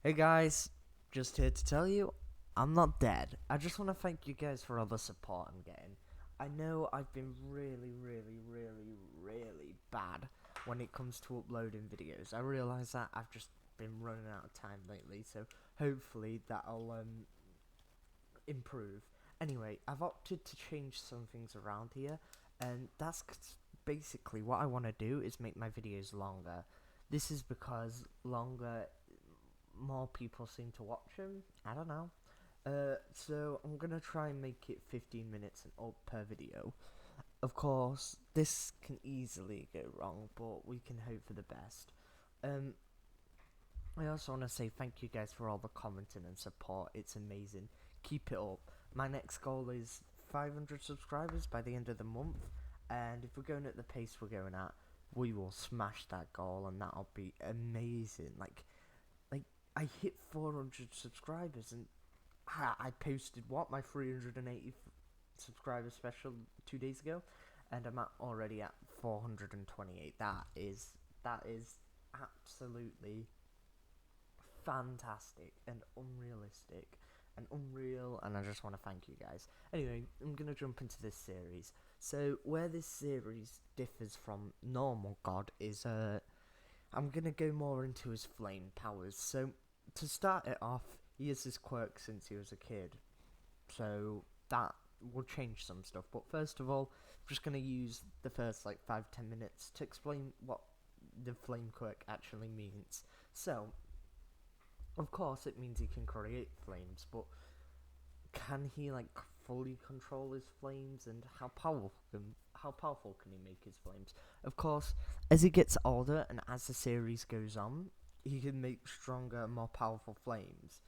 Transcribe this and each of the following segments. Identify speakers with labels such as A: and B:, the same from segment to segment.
A: Hey guys, just here to tell you, I'm not dead. I just want to thank you guys for all the support I'm getting. I know I've been really bad when it comes to uploading videos. I realise that I've just been running out of time lately, so hopefully that'll improve. Anyway, I've opted to change some things around here, and basically what I want to do is make my videos longer. This is because more people seem to watch them. I don't know. So I'm gonna try and make it 15 minutes and up per video. Of course, this can easily go wrong, but we can hope for the best. Um, I also want to say thank you guys for all the commenting and support. It's amazing. Keep it up. My next goal is 500 subscribers by the end of the month, and if we're going at the pace we're going at, we will smash that goal, and that'll be amazing. Like I hit 400 subscribers, and I posted my 380 subscriber special 2 days ago, and I'm already at 428. That is absolutely fantastic and unrealistic and unreal, and I just want to thank you guys. Anyway, I'm gonna jump into this series. So where this series differs from normal God is I'm gonna go more into his flame powers. So to start it off, he has this quirk since he was a kid, so that will change some stuff. But first of all, I'm just gonna use the first like 5-10 minutes to explain what the flame quirk actually means. So, of course, it means he can create flames, but can he like fully control his flames, and how powerful can he make his flames? Of course, as he gets older and as the series goes on, he can make stronger, more powerful flames.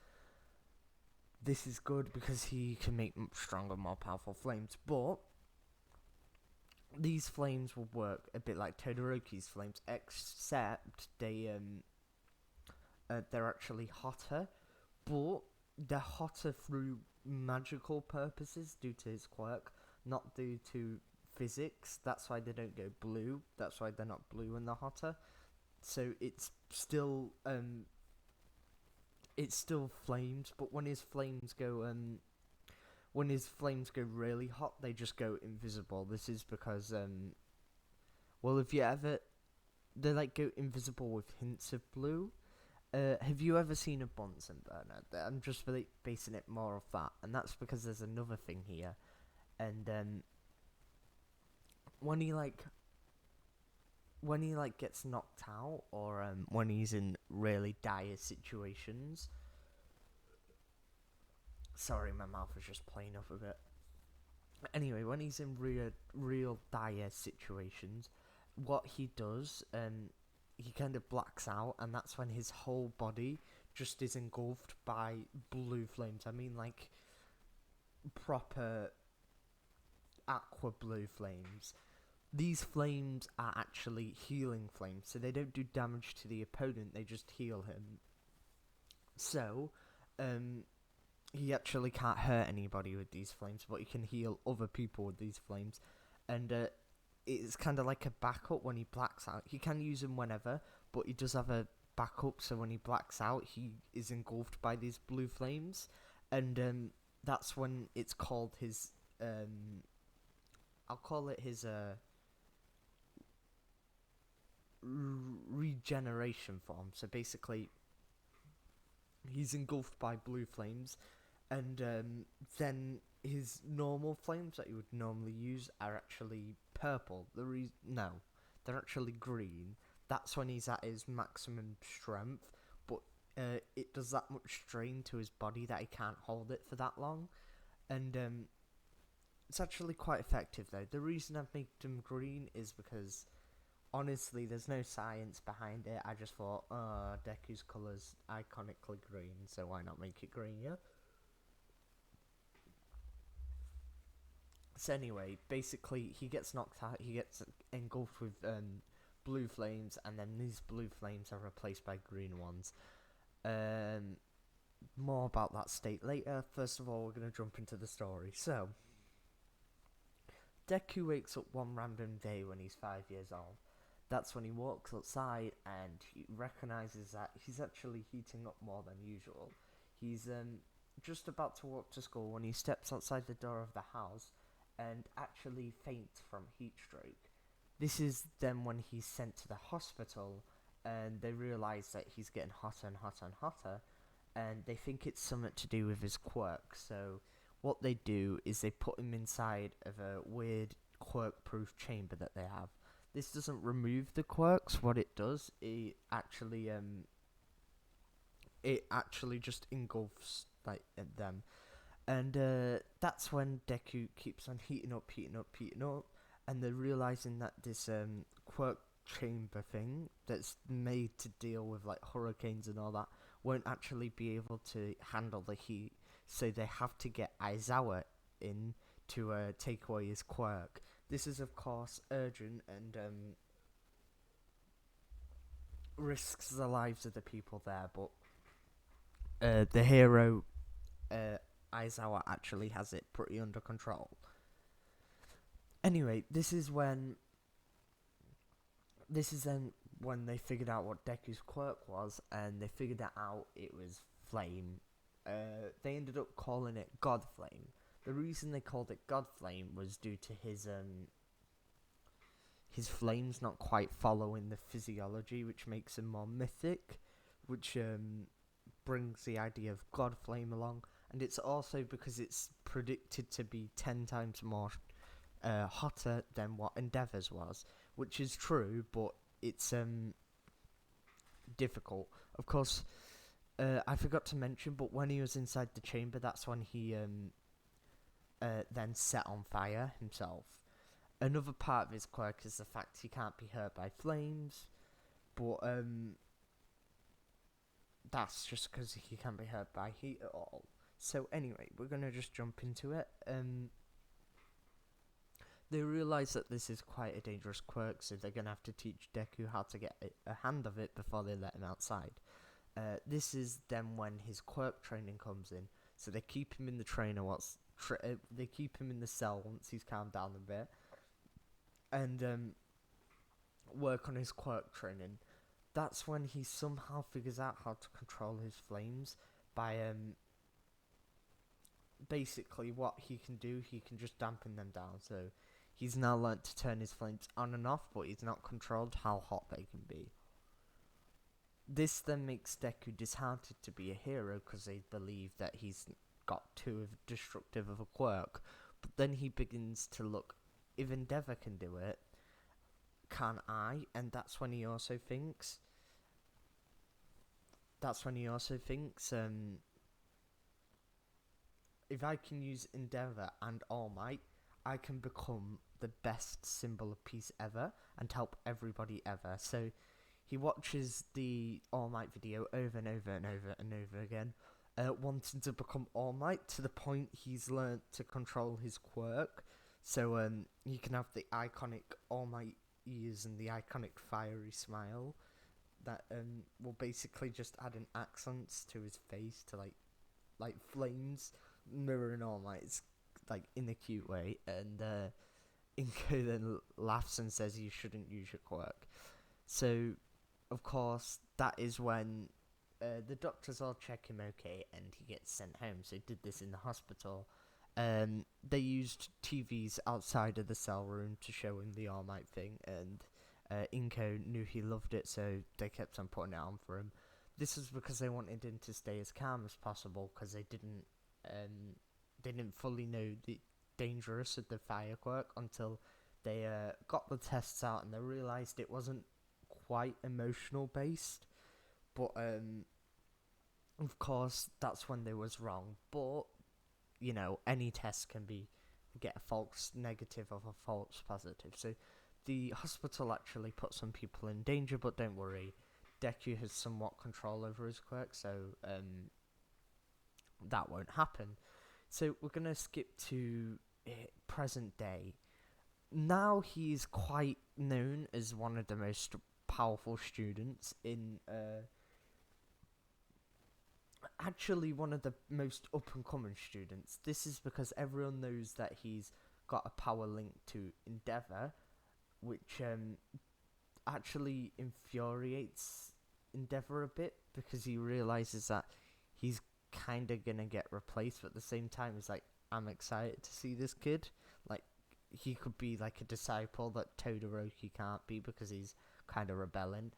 A: This is good because he can make stronger, more powerful flames, but these flames will work a bit like Todoroki's flames, except they're actually hotter, but they're hotter through magical purposes due to his quirk, not due to physics. That's why they don't go blue. That's why they're not blue when they're hotter. So it's still flames, but when his flames go really hot, they just go invisible. This is because well, if you ever they like go invisible with hints of blue. Have you ever seen a Bunsen burner? I'm just really basing it more off that, and that's because there's another thing here. And when he like gets knocked out, or when he's in really dire situations. Sorry, my mouth is just playing up a bit. Anyway, when he's in real dire situations, what he does, he kind of blacks out, and that's when his whole body just is engulfed by blue flames. I mean, like proper aqua blue flames. These flames are actually healing flames, so they don't do damage to the opponent, they just heal him. So, he actually can't hurt anybody with these flames, but he can heal other people with these flames. And it's kind of like a backup when he blacks out. He can use them whenever, but he does have a backup, so when he blacks out, he is engulfed by these blue flames. And that's when it's called his. I'll call it his regeneration form. So basically, he's engulfed by blue flames, and then his normal flames that you would normally use are actually purple. No, they're actually green. That's when he's at his maximum strength, but it does that much strain to his body that he can't hold it for that long, and it's actually quite effective though. The reason I've made them green is because honestly, there's no science behind it. I just thought, Deku's colour's iconically green, so why not make it green, yeah? So anyway, basically, he gets knocked out, he gets engulfed with blue flames, and then these blue flames are replaced by green ones. Um, More about that state later. First of all, we're going to jump into the story. So, Deku wakes up one random day when he's 5 years old. That's when he walks outside and he recognizes that he's actually heating up more than usual. He's just about to walk to school when he steps outside the door of the house and actually faints from heat stroke. This is then when he's sent to the hospital and they realize that he's getting hotter and hotter and hotter, and they think it's something to do with his quirk. So what they do is they put him inside of a weird quirk-proof chamber that they have. This doesn't remove the quirks. What it does, it actually just engulfs like them, and that's when Deku keeps on heating up, heating up, heating up, and they're realizing that this quirk chamber thing that's made to deal with like hurricanes and all that won't actually be able to handle the heat, so they have to get Aizawa in to take away his quirk. This is of course urgent and risks the lives of the people there, but the hero Aizawa actually has it pretty under control. Anyway, this is then when they figured out what Deku's quirk was, and they figured out it was Flame. They ended up calling it God Flame. The reason they called it God Flame was due to his flames not quite following the physiology, which makes him more mythic, which brings the idea of God Flame along, and it's also because it's predicted to be 10 times more hotter than what Endeavor's was, which is true, but it's difficult. Of course, I forgot to mention, but when he was inside the chamber, that's when he then set on fire himself. Another part of his quirk is the fact he can't be hurt by flames, but that's just because he can't be hurt by heat at all. So anyway, we're gonna just jump into it. They realise that this is quite a dangerous quirk, so they're gonna have to teach Deku how to get a hand of it before they let him outside. This is then when his quirk training comes in, so they keep him in the trainer they keep him in the cell once he's calmed down a bit, and work on his quirk training. That's when he somehow figures out how to control his flames by basically what he can do, he can just dampen them down. So he's now learnt to turn his flames on and off, but he's not controlled how hot they can be. This then makes Deku disheartened to be a hero because they believe that he's got too destructive of a quirk. But then he begins to look, if Endeavor can do it, can I? And that's when he also thinks, if I can use Endeavor and All Might, I can become the best symbol of peace ever and help everybody ever. So he watches the All Might video over and over and over and over again, wanting to become All Might to the point he's learnt to control his quirk. So he can have the iconic All Might ears and the iconic fiery smile that will basically just add an accent to his face to like flames mirroring All Might's like in a cute way, and Inko then laughs and says you shouldn't use your quirk. So of course that is when the doctors all check him okay and he gets sent home. So he did this in the hospital. They used TVs outside of the cell room to show him the All Might thing, and Inko knew he loved it, so they kept on putting it on for him. This was because they wanted him to stay as calm as possible, because they didn't fully know the dangerous of the fire quirk until they got the tests out and they realised it wasn't quite emotional based. But of course that's when they was wrong. But you know, any test can get a false negative of a false positive. So the hospital actually put some people in danger, but don't worry, Deku has somewhat control over his quirk, so that won't happen. So we're gonna skip to present day. Now he's quite known as one of the most powerful students in actually one of the most up and coming students. This is because everyone knows that he's got a power link to Endeavor, which actually infuriates Endeavor a bit because he realizes that he's kind of gonna get replaced, but at the same time, he's like, I'm excited to see this kid. Like, he could be like a disciple that Todoroki can't be because he's kind of rebelling.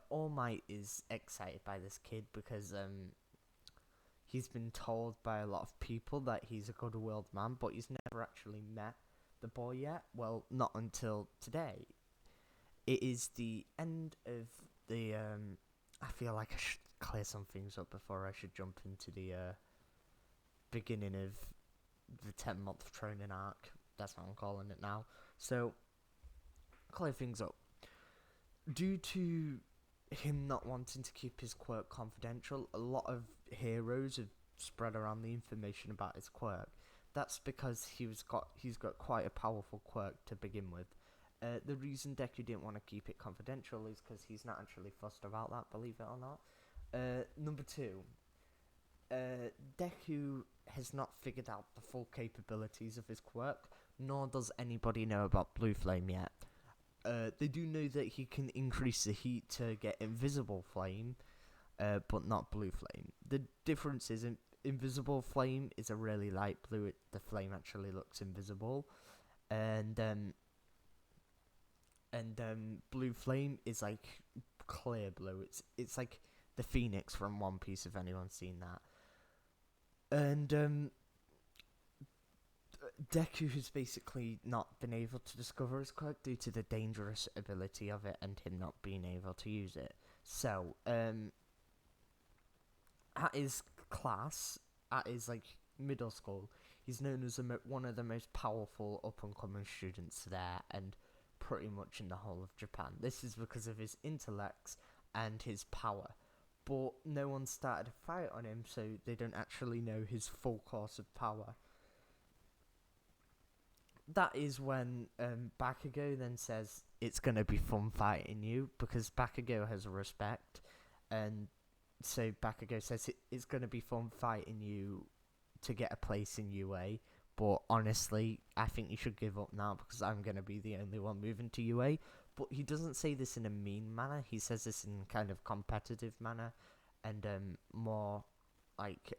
A: All Might is excited by this kid because he's been told by a lot of people that he's a good world man, but he's never actually met the boy yet. Well, not until today. It is the end of the. I feel like I should clear some things up before I should jump into the beginning of the 10-month training arc. That's what I'm calling it now. So, clear things up. Due to him not wanting to keep his quirk confidential, a lot of heroes have spread around the information about his quirk. That's because he's got quite a powerful quirk to begin with. The reason Deku didn't want to keep it confidential is because he's not actually fussed about that, believe it or not. Number 2, Deku has not figured out the full capabilities of his quirk, nor does anybody know about Blue Flame yet. They do know that he can increase the heat to get Invisible Flame, but not Blue Flame. The difference is Invisible Flame is a really light blue. The flame actually looks invisible, and Blue Flame is like clear blue. It's like the Phoenix from One Piece, if anyone's seen that. And Deku has basically not been able to discover his quirk due to the dangerous ability of it and him not being able to use it. So, at his class, at his like middle school, he's known as one of the most powerful up-and-coming students there, and pretty much in the whole of Japan. This is because of his intellects and his power. But no one started a fight on him, so they don't actually know his full course of power. That is when Bakugo then says it's going to be fun fighting you, because Bakugo has respect, and so Bakugo says it's going to be fun fighting you to get a place in UA, but honestly, I think you should give up now because I'm going to be the only one moving to UA. But he doesn't say this in a mean manner, he says this in kind of competitive manner and more like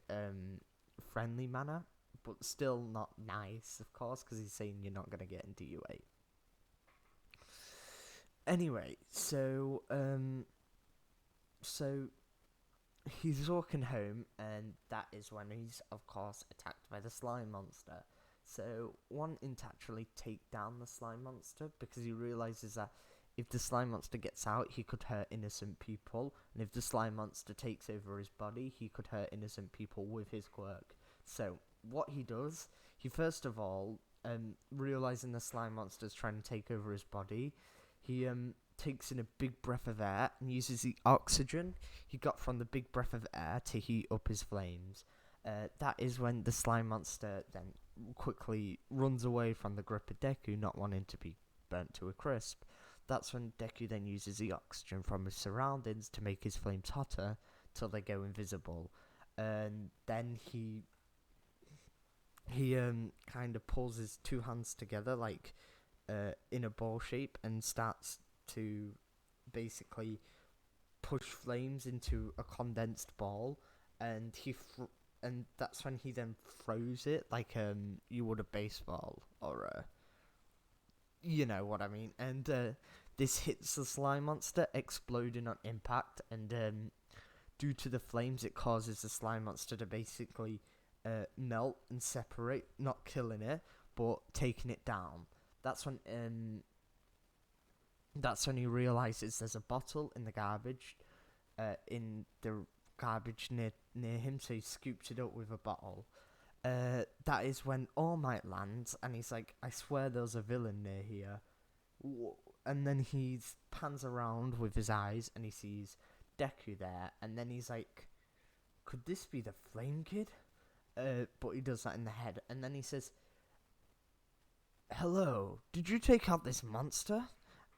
A: friendly manner, but still not nice, of course, because he's saying you're not going to get into UA. Anyway, so he's walking home, and that is when he's, of course, attacked by the slime monster. So, wanting to actually take down the slime monster, because he realizes that if the slime monster gets out, he could hurt innocent people, and if the slime monster takes over his body, he could hurt innocent people with his quirk. So, what he does, he first of all, realizing the slime monster is trying to take over his body, he takes in a big breath of air and uses the oxygen he got from the big breath of air to heat up his flames. That is when the slime monster then quickly runs away from the grip of Deku, not wanting to be burnt to a crisp. That's when Deku then uses the oxygen from his surroundings to make his flames hotter till they go invisible. And then he kind of pulls his two hands together like in a ball shape and starts to basically push flames into a condensed ball, and and that's when he then throws it like you would a baseball or you know what I mean. And this hits the slime monster, exploding on impact, and due to the flames, it causes the slime monster to basically melt and separate, not killing it, but taking it down. That's when he realizes there's a bottle in the garbage, near him, so he scoops it up with a bottle. That is when All Might lands, and he's like, I swear there's a villain near here. And then he pans around with his eyes, and he sees Deku there, and then he's like, could this be the Flame Kid? But he does that in the head, and then he says, hello, did you take out this monster?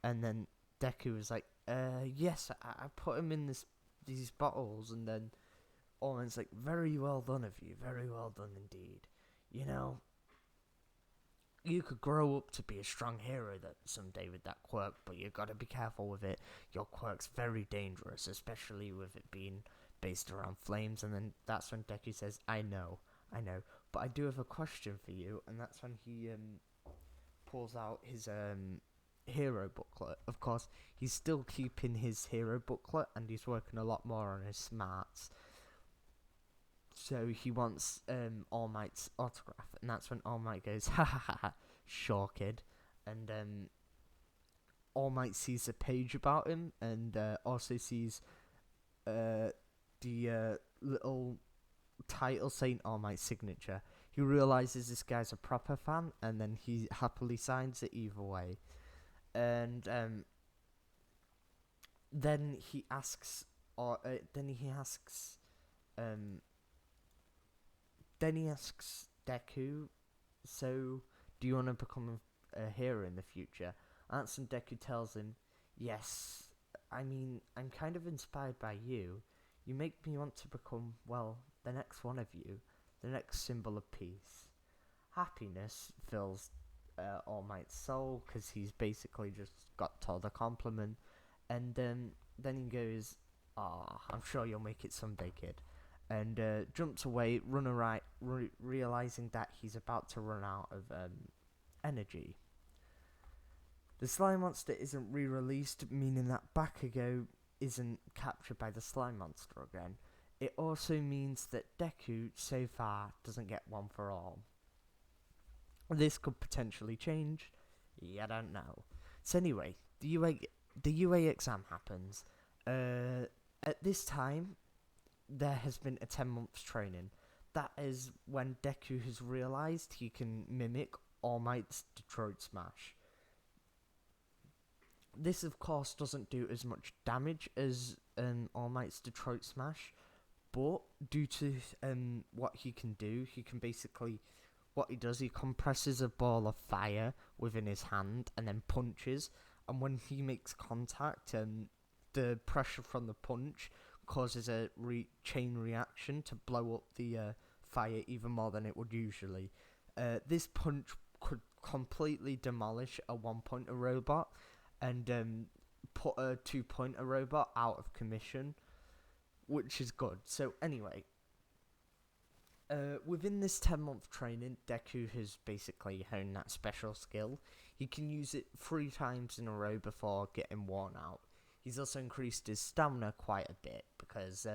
A: And then Deku was like, yes, I put him in these bottles. And then Owen's like, very well done of you, very well done indeed. You know, You could grow up to be a strong hero that someday with that quirk, but you gotta be careful with it. Your quirk's very dangerous, especially with it being based around flames. And then that's when Deku says, I know, but I do have a question for you. And that's when he pulls out his hero booklet. Of course, he's still keeping his hero booklet, and he's working a lot more on his smarts. So he wants All Might's autograph, and that's when All Might goes, ha ha ha ha, sure kid. And All Might sees a page about him, and also sees the little title saying All Might's signature. He realizes this guy's a proper fan, and then he happily signs it either way. And then he asks, Deku, so do you want to become a hero in the future? And Deku tells him, yes, I mean, I'm kind of inspired by you. You make me want to become, well, the next one of you, the next symbol of peace. Happiness fills All Might's soul, because he's basically just got told a compliment. And then he goes, I'm sure you'll make it someday, kid. And jumps away, realizing that he's about to run out of energy. The slime monster isn't re-released, meaning that Bakugo isn't captured by the slime monster again. It also means that Deku, so far, doesn't get one for all. This could potentially change. You don't know. So anyway, the UA exam happens. At this time, there has been a 10 months training. That is when Deku has realised he can mimic All Might's Detroit Smash. This, of course, doesn't do as much damage as All Might's Detroit Smash, but due to what he can do, he can basically... What he does, he compresses a ball of fire within his hand and then punches. And when he makes contact, the pressure from the punch causes a chain reaction to blow up the fire even more than it would usually. This punch could completely demolish a one-pointer robot and put a two-pointer robot out of commission, which is good. So anyway, within this 10-month training, Deku has basically honed that special skill. He can use it 3 times in a row before getting worn out. He's also increased his stamina quite a bit, because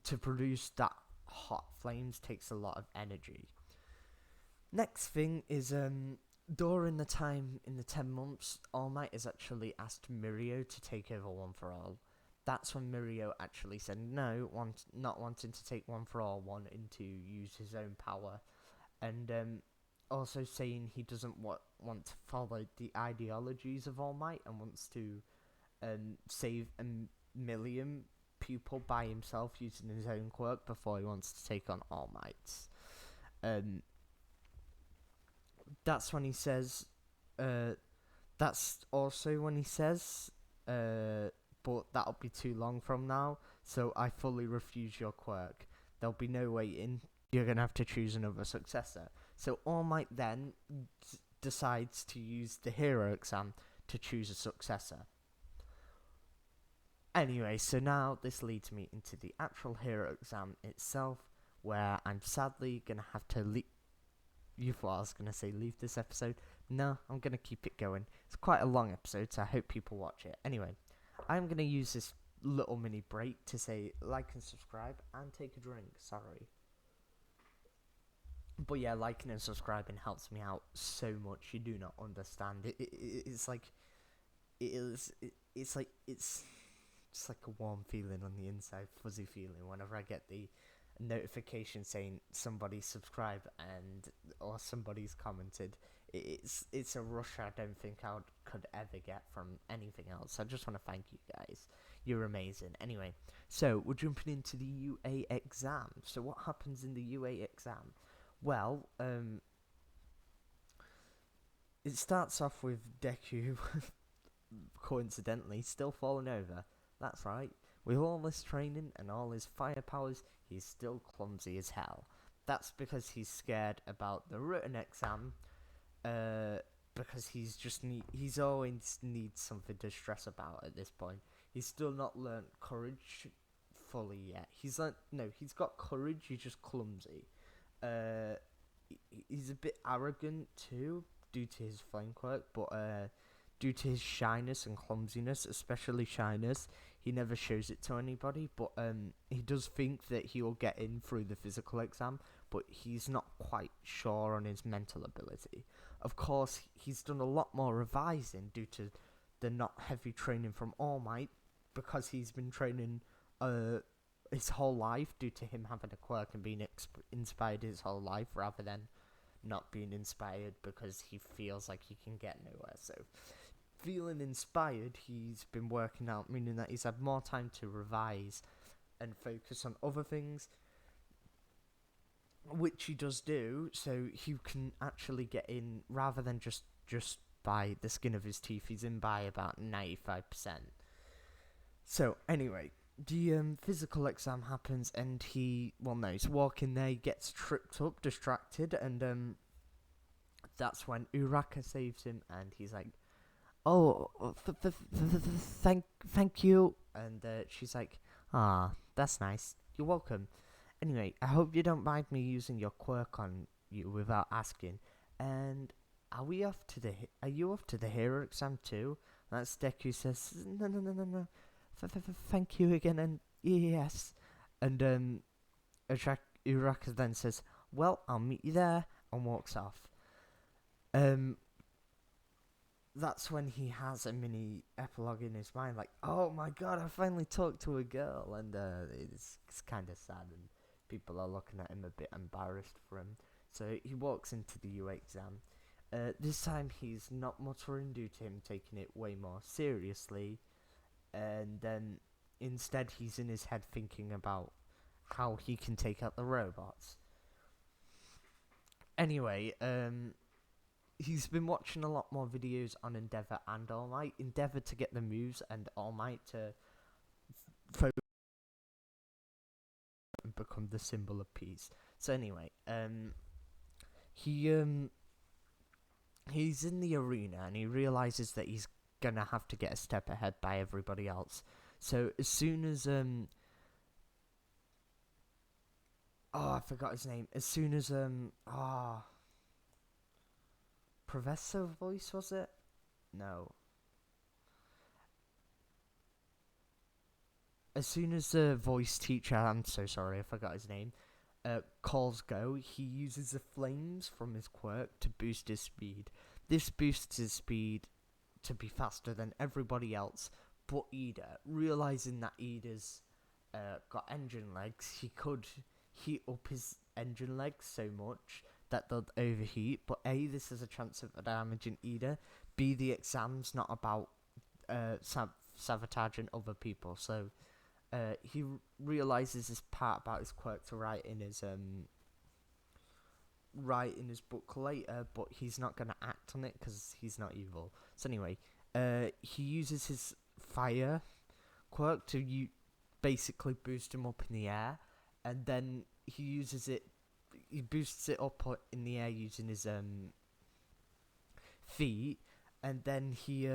A: to produce that hot flames takes a lot of energy. Next thing is, during the time in the 10 months, All Might has actually asked Mirio to take over One For All. That's when Mirio actually said no, not wanting to take One For All, wanting to use his own power. And also saying he doesn't want to follow the ideologies of All Might, and wants to save a million people by himself using his own quirk before he wants to take on All Might's. That's when he says, that's also when he says, but that'll be too long from now, so I fully refuse your quirk. There'll be no waiting. You're going to have to choose another successor. So All Might then decides to use the hero exam to choose a successor. Anyway, so now this leads me into the actual hero exam itself, where I'm sadly going to have to leave. You thought I was going to say leave this episode? No, I'm going to keep it going. It's quite a long episode, so I hope people watch it. Anyway, I'm going to use this little mini break to say like and subscribe and take a drink. Sorry. But yeah, liking and subscribing helps me out so much. You do not understand. It's like it's like a warm feeling on the inside, fuzzy feeling whenever I get the notification saying somebody subscribed or somebody's commented. It's a rush I don't think I could ever get from anything else. I just want to thank you guys. You're amazing. Anyway, so we're jumping into the UA exam. So what happens in the UA exam? Well, it starts off with Deku coincidentally still falling over. That's right. With all this training and all his fire powers, he's still clumsy as hell. That's because he's scared about the written exam, because he's always needs something to stress about at this point. He's still not learnt courage fully yet. He's like, no, he's got courage. He's just clumsy. Uh, he's a bit arrogant too, due to his flame quirk, but due to his shyness and clumsiness, especially shyness, he never shows it to anybody. But he does think that he will get in through the physical exam, but he's not quite sure on his mental ability. Of course, he's done a lot more revising due to the not heavy training from All Might, because he's been training his whole life due to him having a quirk and being inspired his whole life, rather than not being inspired because he feels like he can get nowhere. So, feeling inspired, he's been working out, meaning that he's had more time to revise and focus on other things, which he does do, so he can actually get in rather than just by the skin of his teeth. He's in by about 95%. So anyway, the physical exam happens, and he's walking there, he gets tripped up, distracted, and that's when Uraka saves him, and he's like, "Oh, thank you," and she's like, "Ah, that's nice. You're welcome. Anyway, I hope you don't mind me using your quirk on you without asking. And are you off to the hero exam too?" That's Deku says, "No. Thank you again, and yes." And Uraka then says, "Well, I'll meet you there," and walks off. That's when he has a mini epilogue in his mind, like, "Oh my god, I finally talked to a girl," and it's kind of sad, and people are looking at him a bit embarrassed for him. So he walks into the UA exam. This time he's not muttering due to him taking it way more seriously, and then instead he's in his head thinking about how he can take out the robots. Anyway, he's been watching a lot more videos on Endeavor and All Might. Endeavor to get the moves, and All Might to focus and become the symbol of peace. So anyway, he's in the arena, and he realizes that he's gonna have to get a step ahead by everybody else. So as soon as I forgot his name. As soon as Professor Voice, was it? No. As soon as the voice teacher, I'm so sorry, I forgot his name, calls go, he uses the flames from his quirk to boost his speed. This boosts his speed to be faster than everybody else but Ida. Realizing that Ida's got engine legs, he could heat up his engine legs so much that they'll overheat. But A, this is a chance of damaging Ida. B, the exam's not about sabotaging other people. So he realizes this part about his quirk to write in his book later, but he's not gonna act on it because he's not evil. So anyway, he uses his fire quirk to basically boost him up in the air, and then he boosts it up in the air using his feet, and then he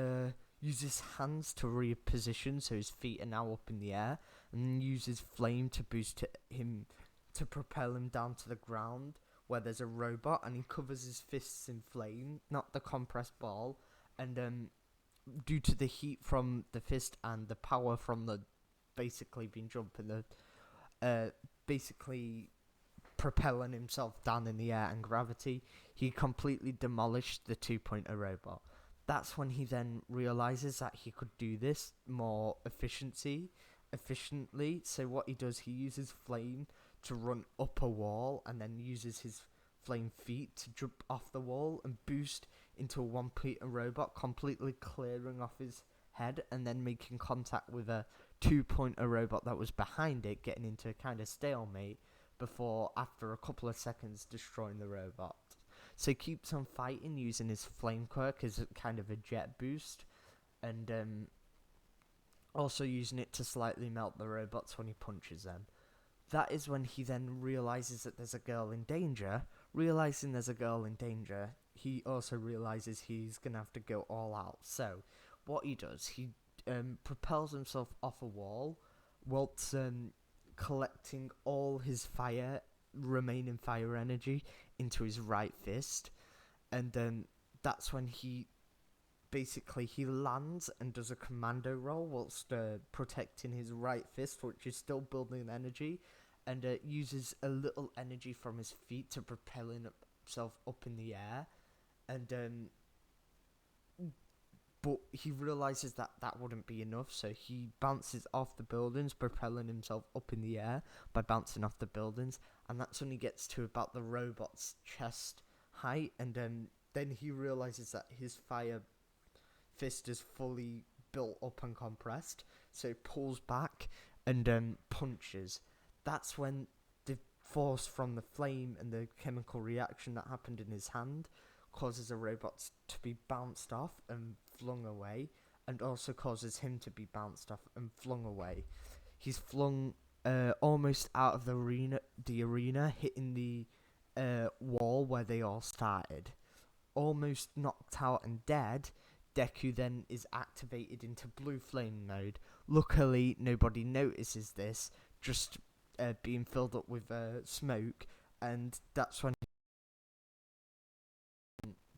A: uses hands to reposition, so his feet are now up in the air, and uses flame to boost him, to propel him down to the ground where there's a robot, and he covers his fists in flame, not the compressed ball, and due to the heat from the fist and the power from the basically being jumping, the basically propelling himself down in the air and gravity, he completely demolished the 2.0 robot. That's when he then realizes that he could do this more efficiently. So what he does, he uses flame to run up a wall, and then uses his flame feet to jump off the wall and boost into a 1.0 robot, completely clearing off his head, and then making contact with a 2.0 robot that was behind it, getting into a kind of stalemate before, after a couple of seconds, destroying the robot. So he keeps on fighting using his flame quirk as a kind of a jet boost, and also using it to slightly melt the robots when he punches them. That is when he then realizes that there's a girl in danger. Realizing there's a girl in danger, he also realizes he's gonna have to go all out. So, what he does, he propels himself off a wall, whilst collecting all his remaining fire energy into his right fist, and then that's when he lands and does a commando roll whilst protecting his right fist, which is still building energy, and uses a little energy from his feet to propel himself up in the air, and but he realizes that that wouldn't be enough, so he bounces off the buildings, propelling himself up in the air by bouncing off the buildings, and that's when he gets to about the robot's chest height, and then he realizes that his fire fist is fully built up and compressed, so he pulls back and punches. That's when the force from the flame and the chemical reaction that happened in his hand causes the robot to be bounced off and flung away, and also causes him to be bounced off and flung away. He's flung almost out of the arena, hitting the wall where they all started. Almost knocked out and dead, Deku then is activated into blue flame mode. Luckily, nobody notices this, just being filled up with smoke, and that's when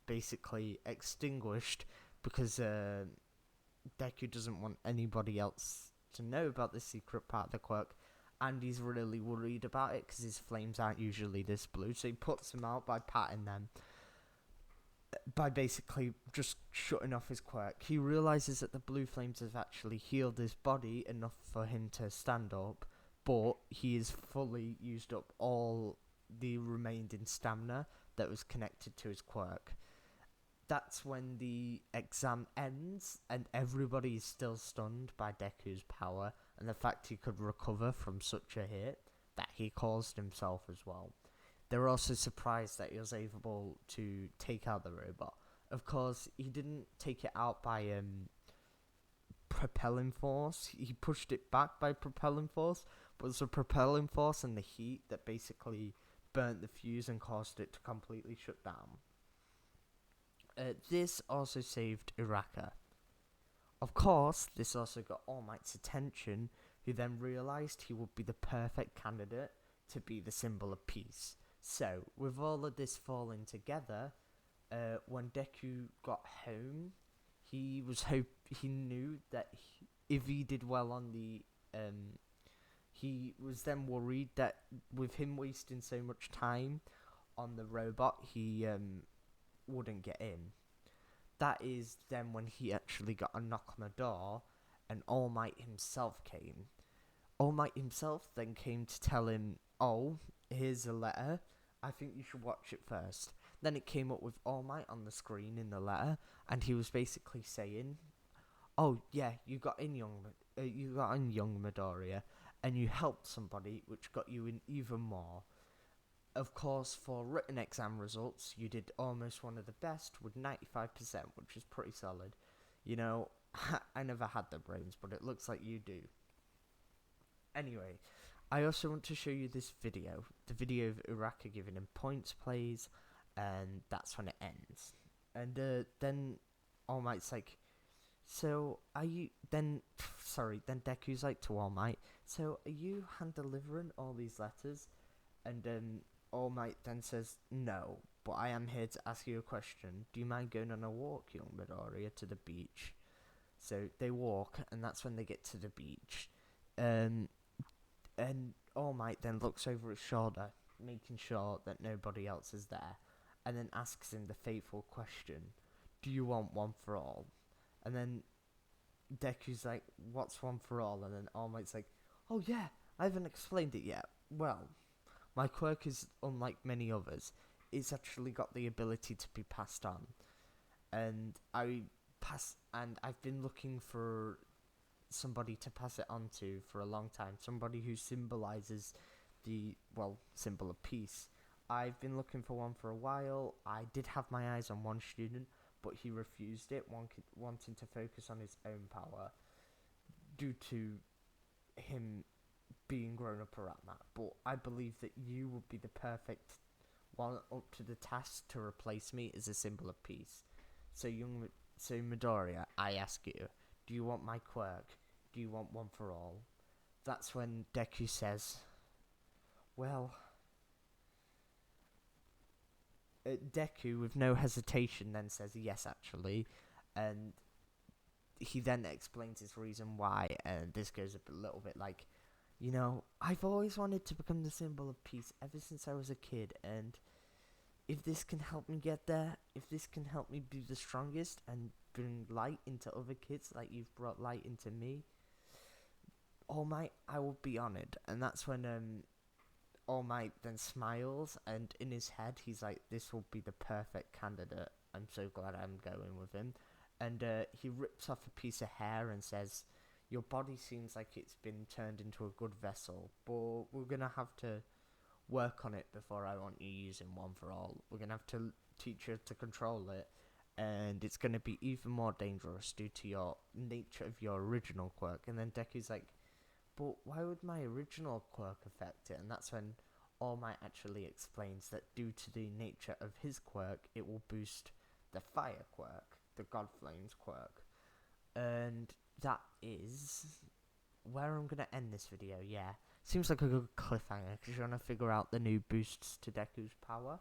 A: basically extinguished, because Deku doesn't want anybody else to know about the secret part of the quirk, and he's really worried about it because his flames aren't usually this blue, so he puts them out by patting them, by basically just shutting off his quirk. He realizes that the blue flames have actually healed his body enough for him to stand up, but he has fully used up all the remaining stamina that was connected to his quirk. That's when the exam ends, and everybody is still stunned by Deku's power and the fact he could recover from such a hit that he caused himself as well. They're also surprised that he was able to take out the robot. Of course, he didn't take it out by propelling force. He pushed it back by propelling force, but it was the propelling force and the heat that basically burnt the fuse and caused it to completely shut down. This also saved Uraka. Of course, this also got All Might's attention, who then realised he would be the perfect candidate to be the symbol of peace. So, with all of this falling together, when Deku got home, he knew that if he did well on the he was then worried that with him wasting so much time on the robot, he wouldn't get in. That is then when he actually got a knock on the door, and All Might himself came. All Might himself then came to tell him, "Oh, here's a letter. I think you should watch it first." Then it came up with All Might on the screen in the letter, and he was basically saying, "Oh yeah, you got in young Midoriya, and you helped somebody, which got you in even more. Of course, for written exam results, you did almost one of the best with 95%, which is pretty solid. You know, I never had the brains, but it looks like you do." Anyway, I also want to show you this video. The video of Uraka giving him points plays, and that's when it ends. And then All Might's like, "So are you then Deku's like to All Might, "So are you hand delivering all these letters?" And then All Might then says, "No, but I am here to ask you a question. Do you mind going on a walk, young Midoriya, to the beach?" So they walk, and that's when they get to the beach. And All Might then looks over his shoulder, making sure that nobody else is there, and then asks him the fateful question, "Do you want one for all?" And then Deku's like, "What's one for all?" And then All Might's like, "Oh yeah, I haven't explained it yet. Well, my quirk is unlike many others. It's actually got the ability to be passed on, and I've been looking for somebody to pass it on to for a long time. Somebody who symbolizes the symbol of peace. I've been looking for one for a while. I did have my eyes on one student, but he refused it, wanting to focus on his own power due to him being grown up around that. But I believe that you would be the perfect one up to the task to replace me is a symbol of peace. So Midoriya, I ask you, do you want my quirk? Do you want one for all? That's when Deku says, well, Deku with no hesitation then says yes actually, and he then explains his reason why, and this goes a little bit like, I've always wanted to become the symbol of peace ever since I was a kid, and if this can help me get there, if this can help me be the strongest and bring light into other kids like you've brought light into me, All Might, I will be honored. And that's when All Might then smiles, and in his head he's like, this will be the perfect candidate. I'm so glad I'm going with him. And he rips off a piece of hair and says, your body seems like it's been turned into a good vessel, but we're going to have to work on it before I want you using one for all. We're going to have to teach you to control it, and it's going to be even more dangerous due to your nature of your original quirk. And then Deku's like, but why would my original quirk affect it? And that's when All Might actually explains that due to the nature of his quirk, it will boost the fire quirk, the God Flames quirk. And that is where I'm going to end this video, yeah. Seems like a good cliffhanger, because you're going to figure out the new boosts to Deku's power.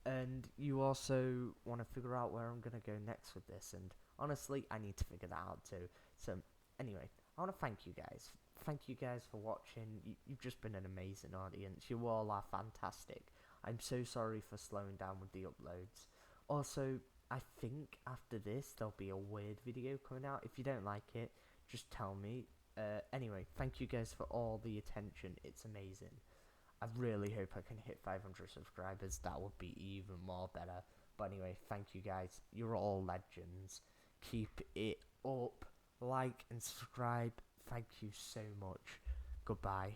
A: And you also want to figure out where I'm going to go next with this, and honestly, I need to figure that out too. So, anyway, I want to thank you guys. Thank you guys for watching. You've just been an amazing audience. You all are fantastic. I'm so sorry for slowing down with the uploads. Also, I think after this, there'll be a weird video coming out. If you don't like it, just tell me. Anyway, thank you guys for all the attention. It's amazing. I really hope I can hit 500 subscribers. That would be even more better. But anyway, thank you guys. You're all legends. Keep it up. Like and subscribe. Thank you so much. Goodbye.